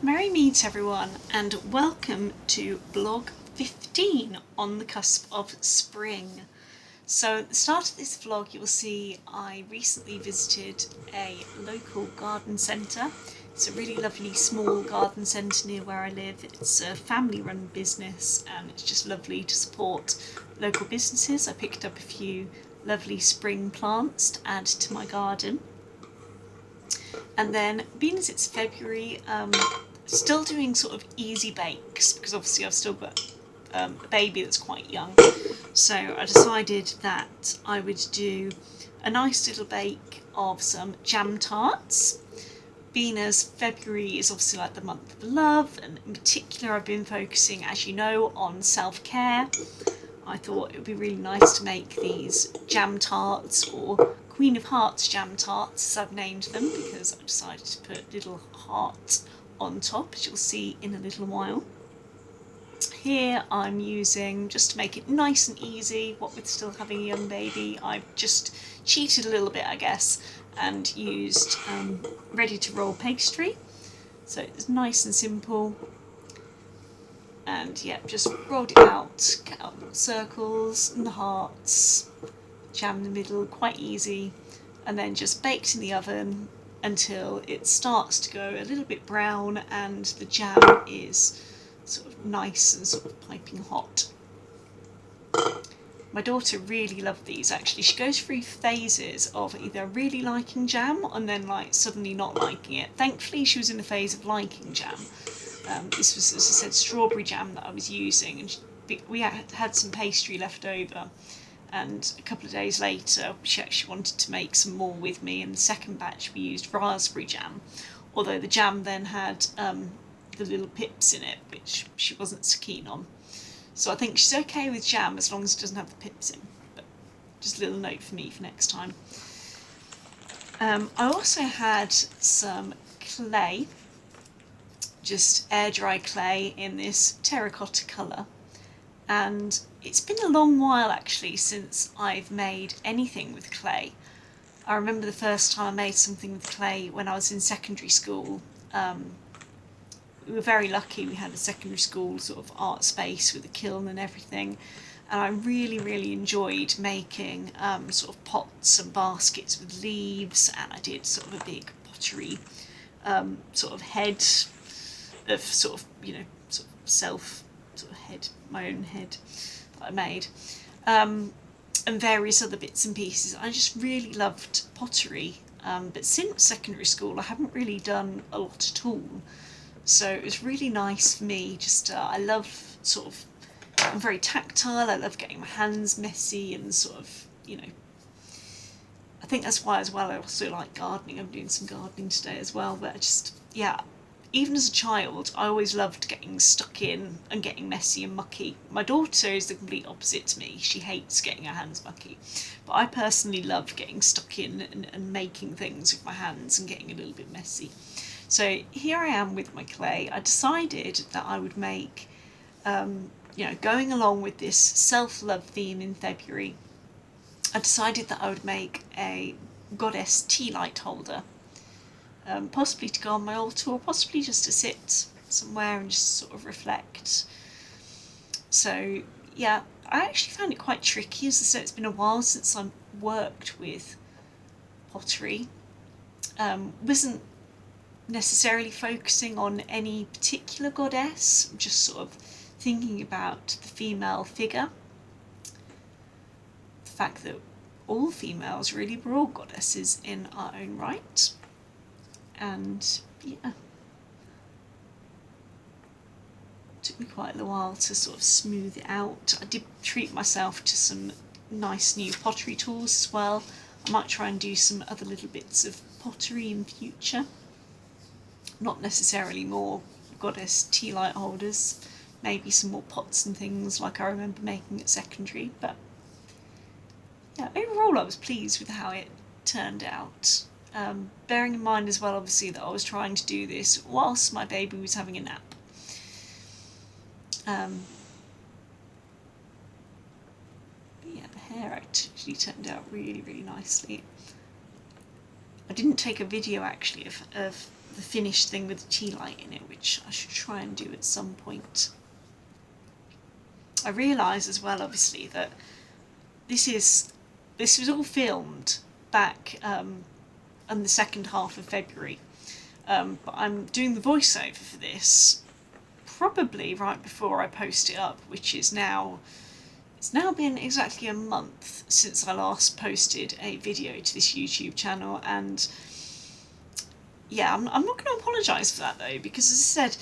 Merry meet everyone, and welcome to blog 15 on the cusp of spring. So at the start of this vlog you will see I recently visited a local garden centre. It's a really lovely small garden centre near where I live. It's a family run business and it's just lovely to support local businesses. I picked up a few lovely spring plants to add to my garden. And then, being as it's February, still doing sort of easy bakes because obviously I've still got a baby that's quite young. So I decided that I would do a nice little bake of some jam tarts. Being as February is obviously like the month of love, and in particular I've been focusing, as you know, on self-care. I thought it would be really nice to make these jam tarts, or Queen of Hearts jam tarts as I've named them, because I decided to put little hearts on top, as you'll see in a little while. Here I'm using, just to make it nice and easy, what with still having a young baby, I've just cheated a little bit I guess and used ready to roll pastry. So it's nice and simple. And yeah, just rolled it out, cut out little circles and the hearts, jam in the middle, quite easy, and then just baked in the oven until it starts to go a little bit brown and the jam is sort of nice and sort of piping hot. My daughter really loved these actually. She goes through phases of either really liking jam and then like suddenly not liking it. Thankfully she was in a phase of liking jam. This was, as I said, strawberry jam that I was using, and we had some pastry left over, and a couple of days later she actually wanted to make some more with me, and the second batch we used raspberry jam, although the jam then had the little pips in it, which she wasn't so keen on. So I think she's okay with jam as long as it doesn't have the pips in, but just a little note for me for next time. I also had some clay, just air dry clay in this terracotta colour, and it's been a long while actually since I've made anything with clay. I remember the first time I made something with clay when I was in secondary school. We were very lucky, we had a secondary school sort of art space with a kiln and everything, and I really enjoyed making sort of pots and baskets with leaves, and I did sort of a big pottery sort of head of sort of, you know, sort of self sort of head, my own head that I made, and various other bits and pieces. I just really loved pottery, but since secondary school I haven't really done a lot at all. So it was really nice for me. Just I love sort of, I'm very tactile. I love getting my hands messy and sort of, you know. I think that's why as well I also like gardening. I'm doing some gardening today as well. But I just, yeah, even as a child, I always loved getting stuck in and getting messy and mucky. My daughter is the complete opposite to me. She hates getting her hands mucky. But I personally love getting stuck in and making things with my hands and getting a little bit messy. So here I am with my clay. I decided that I would make, you know, going along with this self-love theme in February, I decided that I would make a goddess tea light holder. Possibly to go on my altar, or possibly just to sit somewhere and just sort of reflect. So yeah, I actually found it quite tricky. As I said, it's been a while since I worked with pottery. Wasn't necessarily focusing on any particular goddess, just sort of thinking about the female figure. The fact that all females really were all goddesses in our own right. And yeah, it took me quite a little while to sort of smooth it out. I did treat myself to some nice new pottery tools as well. I might try and do some other little bits of pottery in future. Not necessarily more goddess tea light holders, maybe some more pots and things like I remember making at secondary, but yeah, overall I was pleased with how it turned out. Bearing in mind as well obviously that I was trying to do this whilst my baby was having a nap. Yeah, the hair actually turned out really nicely. I didn't take a video actually of the finished thing with the tealight in it, which I should try and do at some point. I realise as well, obviously, that this was all filmed back in the second half of February, but I'm doing the voiceover for this probably right before I post it up, which is now, it's now been exactly a month since I last posted a video to this YouTube channel, and yeah, I'm not going to apologise for that though, because as I said,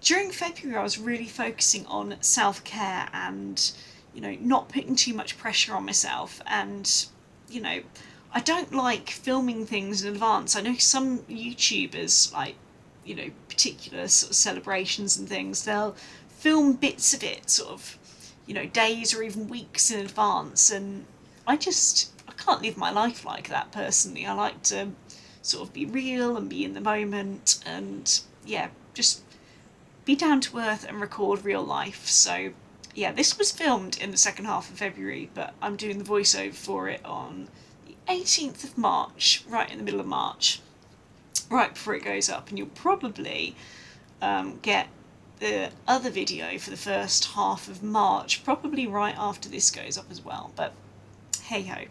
during February I was really focusing on self-care and, you know, not putting too much pressure on myself, and, you know, I don't like filming things in advance. I know some YouTubers, like, you know, particular sort of celebrations and things, they'll film bits of it sort of, you know, days or even weeks in advance, and I can't live my life like that personally. I like to sort of be real and be in the moment, and yeah, just be down to earth and record real life. So yeah, this was filmed in the second half of February, but I'm doing the voiceover for it on the 18th of March, right in the middle of March, right before it goes up, and you'll probably get the other video for the first half of March, probably right after this goes up as well. But hey ho,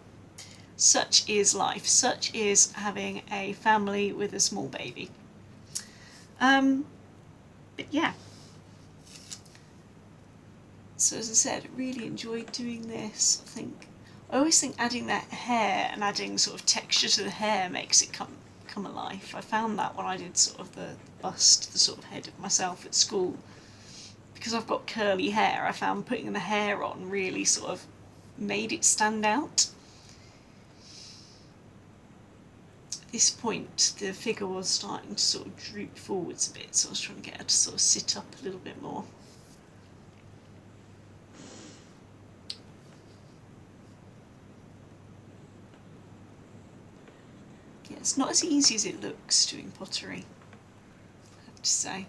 such is life, such is having a family with a small baby. But yeah, so as I said, really enjoyed doing this. I always think adding that hair and adding sort of texture to the hair makes it come alive. I found that when I did sort of the bust, the sort of head of myself at school, because I've got curly hair, I found putting the hair on really sort of made it stand out. At this point the figure was starting to sort of droop forwards a bit, so I was trying to get her to sort of sit up a little bit more. Yeah, it's not as easy as it looks doing pottery, I have to say,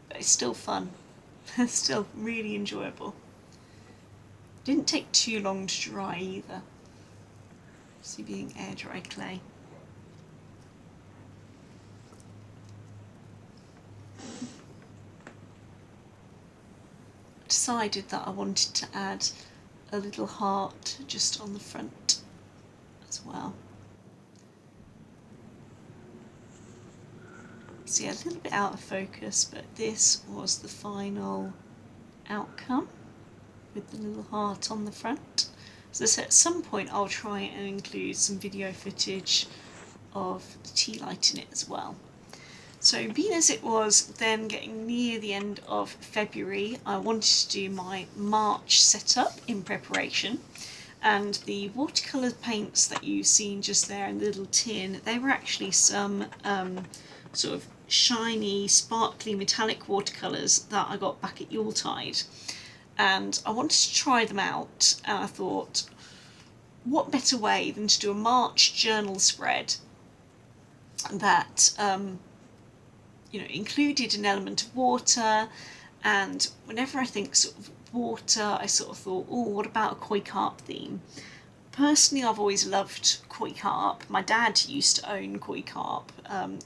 but it's still fun. It's still really enjoyable. Didn't take too long to dry either, obviously being air dry clay. Decided that I wanted to add a little heart just on the front as well. So yeah, a little bit out of focus, but this was the final outcome with the little heart on the front. So at some point I'll try and include some video footage of the tea light in it as well. So being as it was then getting near the end of February, I wanted to do my March setup in preparation, and the watercolour paints that you've seen just there in the little tin, they were actually some sort of shiny, sparkly, metallic watercolours that I got back at Yuletide, and I wanted to try them out, and I thought, what better way than to do a March journal spread that you know, included an element of water. And whenever I think sort of water, I sort of thought, oh, what about a koi carp theme? Personally, I've always loved koi carp. My dad used to own koi carp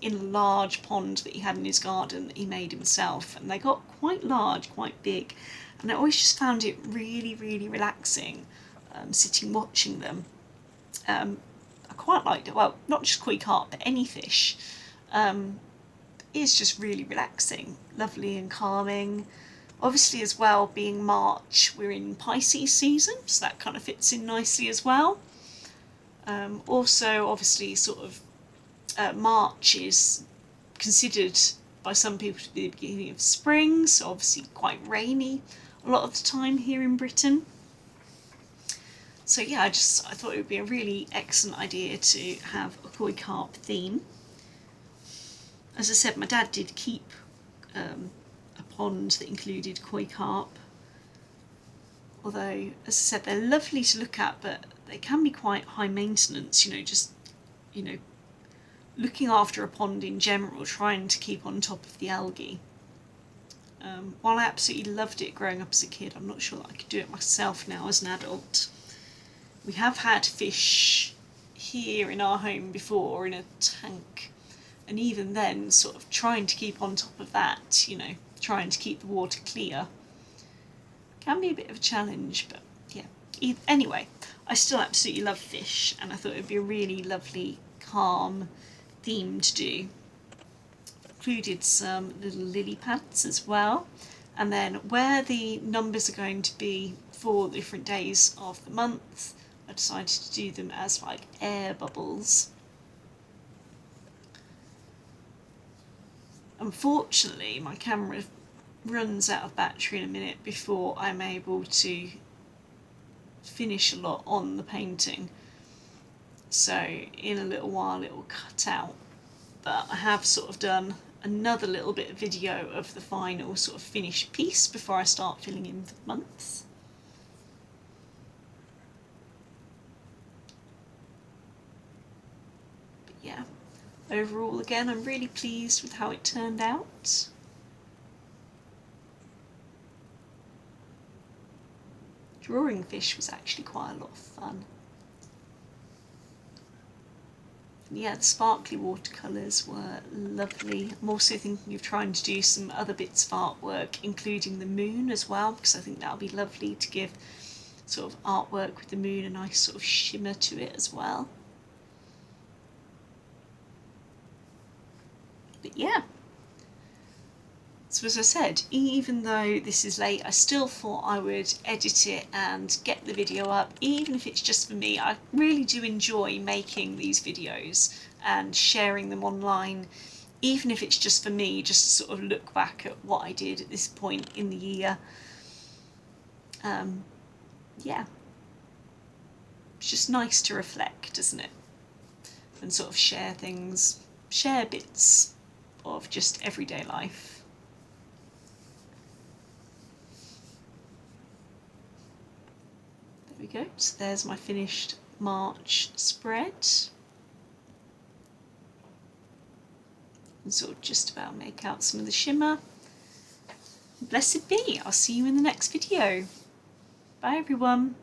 in a large pond that he had in his garden that he made himself, and they got quite large, quite big, and I always just found it really, really relaxing sitting watching them. I quite liked it. Well, not just koi carp, but any fish. Is just really relaxing, lovely and calming. Obviously as well, being March, we're in Pisces season, so that kind of fits in nicely as well. Also obviously sort of March is considered by some people to be the beginning of spring, so obviously quite rainy a lot of the time here in Britain. So yeah, I thought it would be a really excellent idea to have a koi carp theme. As I said, my dad did keep a pond that included koi carp, although, as I said, they're lovely to look at, but they can be quite high maintenance, you know, just, you know, looking after a pond in general, trying to keep on top of the algae. While I absolutely loved it growing up as a kid, I'm not sure that I could do it myself now as an adult. We have had fish here in our home before in a tank, and even then sort of trying to keep on top of that, you know, trying to keep the water clear can be a bit of a challenge, but yeah. Anyway, I still absolutely love fish, and I thought it would be a really lovely, calm theme to do. Included some little lily pads as well, and then where the numbers are going to be for different days of the month, I decided to do them as like air bubbles. Unfortunately, my camera runs out of battery in a minute before I'm able to finish a lot on the painting, so in a little while it will cut out, but I have sort of done another little bit of video of the final sort of finished piece before I start filling in the months. But yeah, overall again I'm really pleased with how it turned out. Drawing fish was actually quite a lot of fun. And yeah, the sparkly watercolours were lovely. I'm also thinking of trying to do some other bits of artwork, including the moon as well, because I think that'll be lovely to give sort of artwork with the moon a nice sort of shimmer to it as well. But yeah. So as I said, even though this is late, I still thought I would edit it and get the video up, even if it's just for me. I really do enjoy making these videos and sharing them online, even if it's just for me, just to sort of look back at what I did at this point in the year. Yeah. It's just nice to reflect, isn't it? And sort of share things, share bits of just everyday life. There we go, so there's my finished March spread. And sort of just about make out some of the shimmer. Blessed be, I'll see you in the next video. Bye everyone.